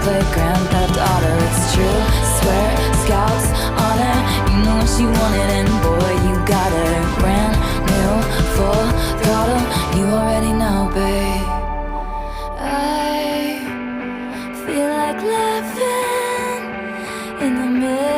play Grand Theft Auto. It's true, swear, scouts on her. You know what she wanted, and boy, you got her. Brand new, full throttle. You already know, babe. I feel like laughing in the middle